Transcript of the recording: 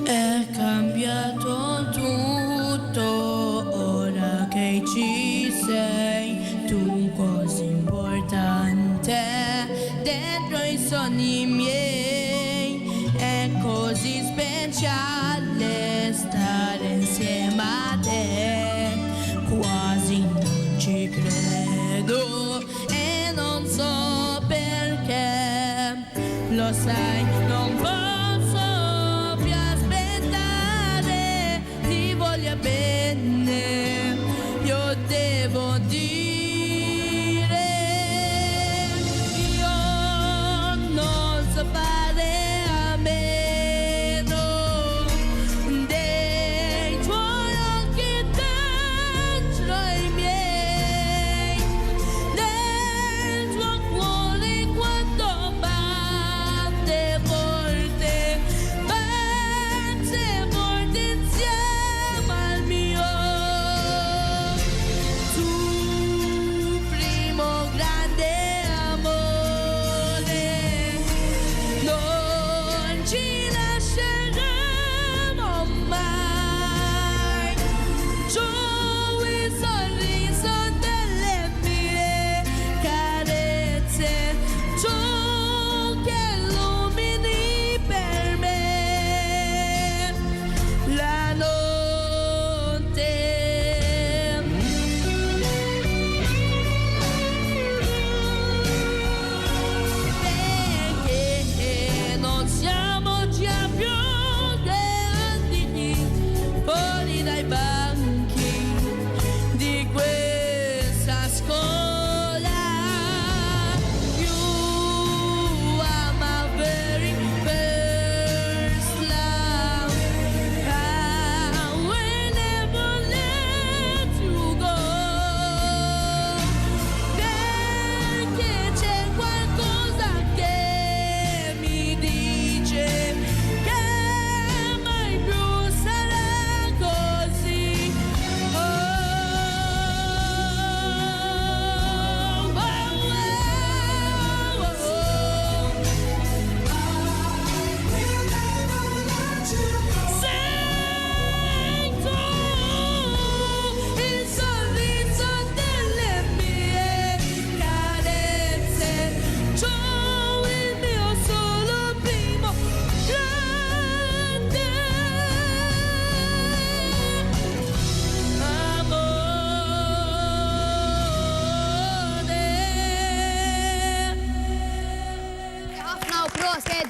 È cambiato tutto ora che ci sei, tu così importante dentro i sogni miei. È così speciale stare insieme a te, quasi non ci credo e non so perché. Lo sai, non posso più aspettare, ti voglio bene, io devo dire, io non so fare a meno dei tuoi occhi dentro i miei, del tuo cuore quando batte forte insieme al mio. Tu primo grande amore, non ci lasceremo mai. Tu il sorriso delle mie carezze, tu che illumini per me la notte. Perché non siamo già più grandi, fuori dai banchi di questa scuola. You are my very first love. I will never let you go. Perché c'è qualcosa che mi dice che mai più sarà così. Oh, oh, oh, sento il sorriso delle mie carezze, tu il mio solo primo grande amore. ħafna u proset